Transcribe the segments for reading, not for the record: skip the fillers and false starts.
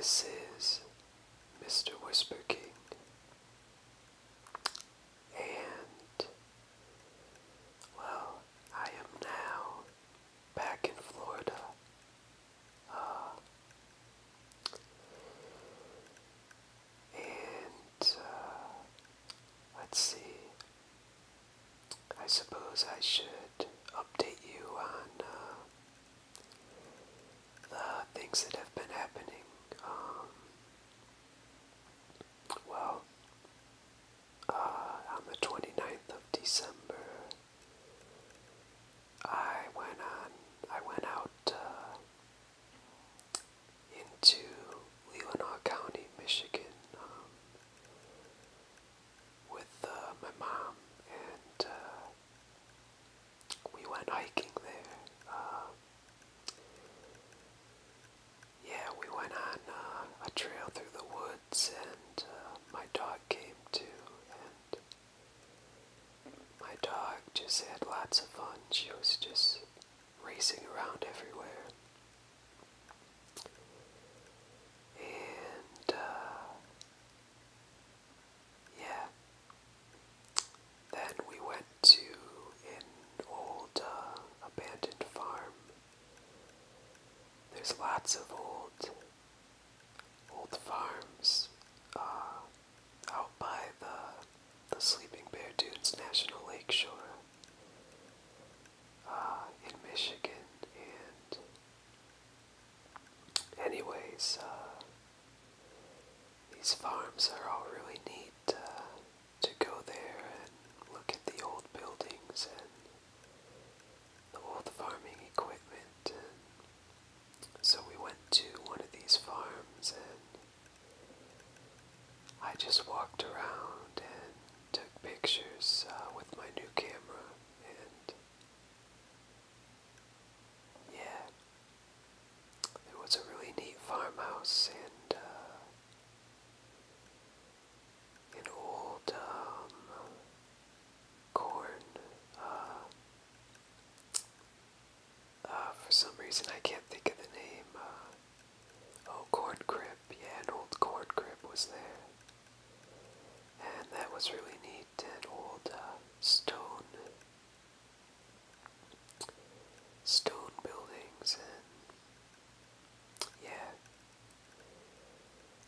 This is Mr. Whisper King, and, well, I am now back in Florida. And let's see. I suppose I should update you on the things that have been happening. Well, on the 29th of December, I went out into Leelanau County, Michigan, with my mom, and we went hiking there. Yeah, we went on a trail through the woods, and my dog came too, and my dog just had lots of fun. She was just racing around everywhere. And, yeah. Then we went to an old abandoned farm. There's lots of old farms out by the Sleeping Bear Dunes National Lakeshore in Michigan. And anyways, these farms are all really neat to go there and look at the old buildings and the old farming equipment. And so we went to one of these farms, and I just walked around and took pictures with my new camera. And yeah, it was a really neat farmhouse, and an old corn. For some reason I can't think of the name. Corn crib. Yeah, an old corn crib was there, and that was really neat. And old stone buildings, and yeah,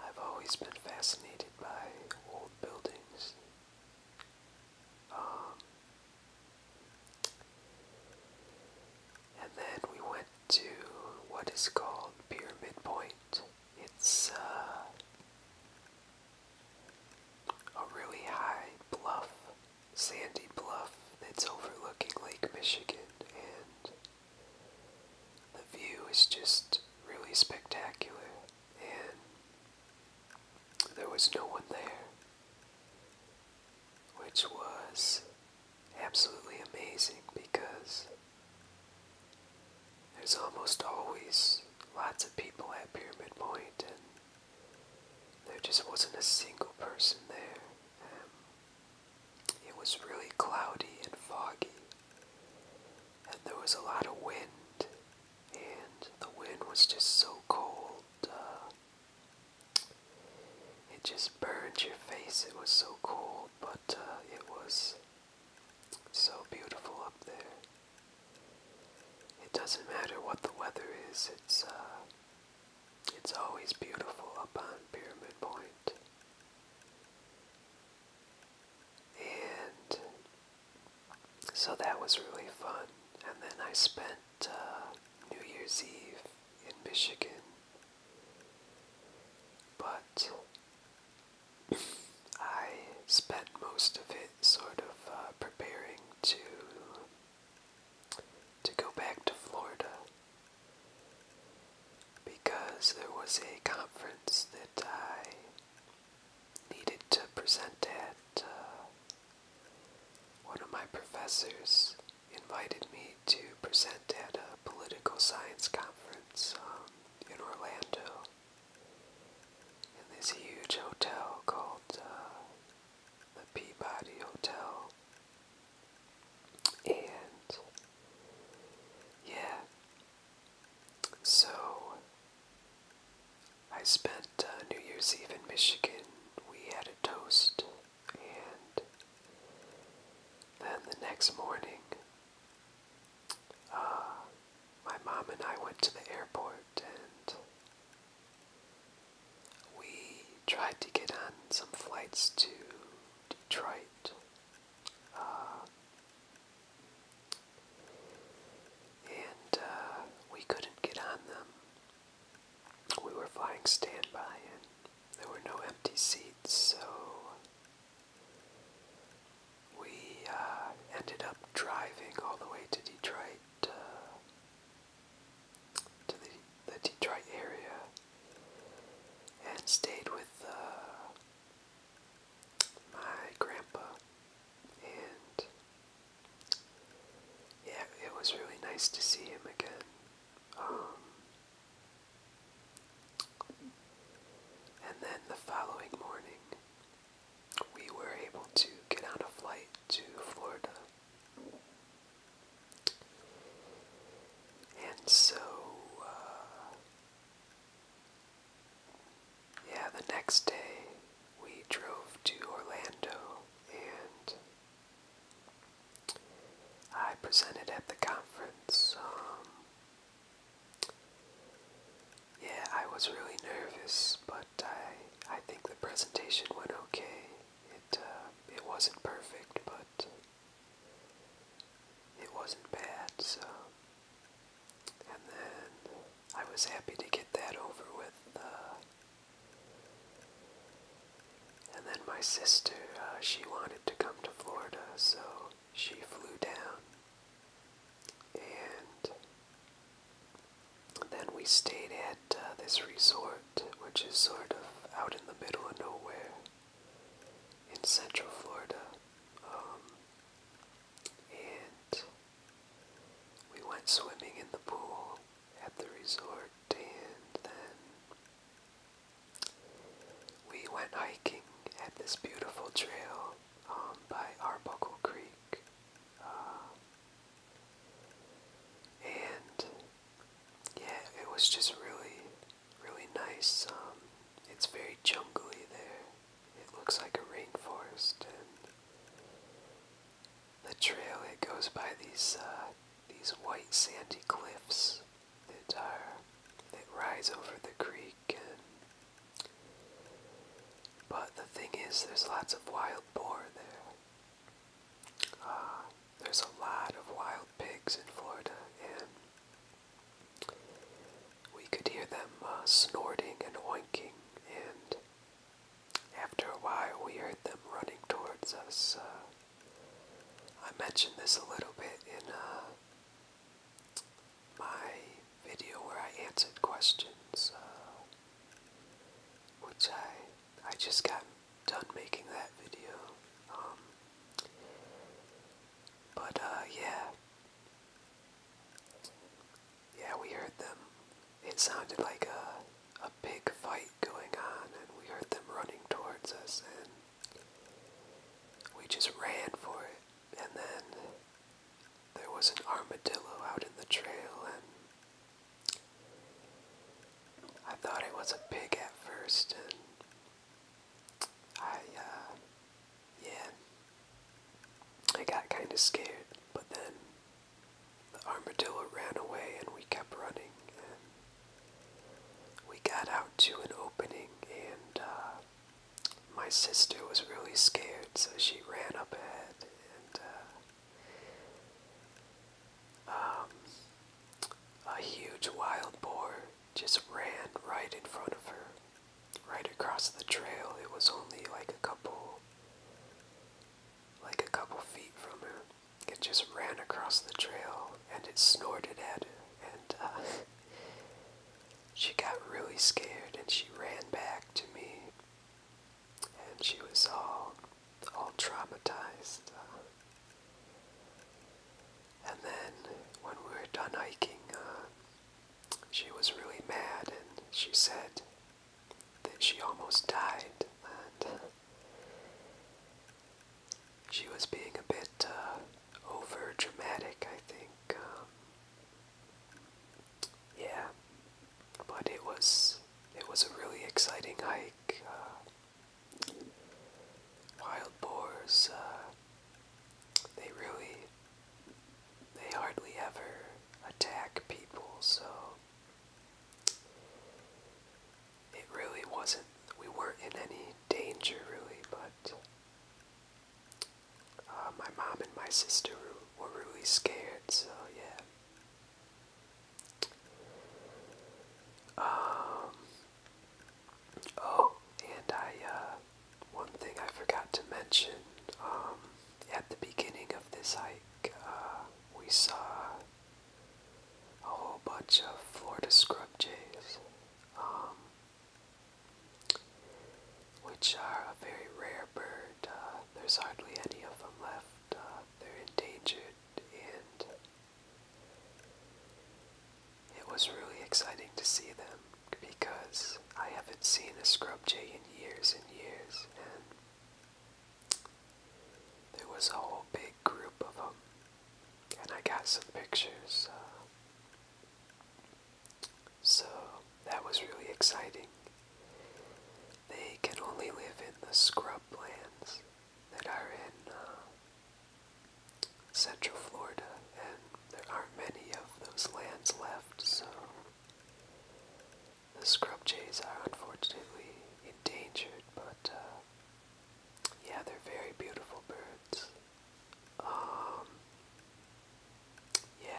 I've always been fascinated by old buildings. And then we went to what is called Pyramid Point. It's a really high bluff, sandy bluff that's overlooking Lake Michigan, and the view is just really spectacular, and there was no one there, which was absolutely amazing because there's almost always lots of people at Pyramid Point, and there just wasn't a single person there. It was really cloudy and foggy, and there was a lot of wind, and the wind was just so cold. It just burned your face. It was so cold, but it was so beautiful up there. It doesn't matter what the weather is, it's always beautiful up on Pyramid Point. And so that was really fun. And then I spent New Year's Eve in Michigan, but I spent most of it sort of preparing to go back to Florida, because there was a conference that I needed to present at. One of my professors invited me to present at a political science conference in Orlando, in this huge hotel called the Peabody Hotel. And yeah, so I spent New Year's Eve in Michigan. We had a toast, and then the next morning, my mom and I went to the airport, and we tried to get on some flights to Detroit. And we couldn't get on them. We were flying standby, and there were no empty seats, so we ended up driving all the way to Detroit, to the Detroit area, and stayed with my grandpa. And yeah, it was really nice to see him again. And then the following morning, we were able to get on a flight to Florida. And so, yeah, the next day we drove to Orlando, and I presented at the conference. Yeah, I was really nervous, but I think the presentation went okay. It wasn't perfect, but it wasn't bad, so. And then I was happy to get that over with. And then my sister, she wanted to come to Florida, so she flew down. And then we stayed at this resort, which is sort of out in the middle of nowhere in Central Florida. And we went swimming in the pool at the resort, and then we went hiking at this beautiful trail by Arbuckle Creek. And yeah, it was just really, really nice. It's very jungly there. It looks like a rainforest, and the trail, it goes by these white sandy cliffs that rise over the creek. But the thing is, there's lots of wild boar there. There's a lot of wild pigs in Florida, and we could hear them snorting and oinking, and after a while we heard them running towards us. I mentioned this a little bit in my video where I answered questions, which I just got done making that video. But yeah, we heard them. It sounded like a big fight going on, and we heard them running towards us, and we just ran for it. And then there was an armadillo out in the trail, and I thought it was a pig at first, and I got kind of scared, but then the armadillo ran away, and we kept running, and we got out to an opening, and my sister was really scared, so she ran up ahead, and a huge wild boar just ran right in front of her, right across the trail. It was only like a couple feet from her. It just ran across the trail, and it snorted at her, and she got really scared, and she ran back to me, and she was all traumatized. And then when we were done hiking, she was really mad, and she said that she almost died, and she was being a bit over dramatic, I think. Yeah, but it was a really sister were really scared, so yeah. Oh, and one thing I forgot to mention, at the beginning of this hike, we saw a whole bunch of Florida scrub jays, which are a very rare bird. There's hardly any of them left. They're endangered, and it was really exciting to see them because I haven't seen a scrub jay in years and years, and there was a whole big group of them, and I got some pictures. So that was really exciting. They can only live in the scrub lands that are in Central Florida, and there aren't many of those lands left, so the scrub jays are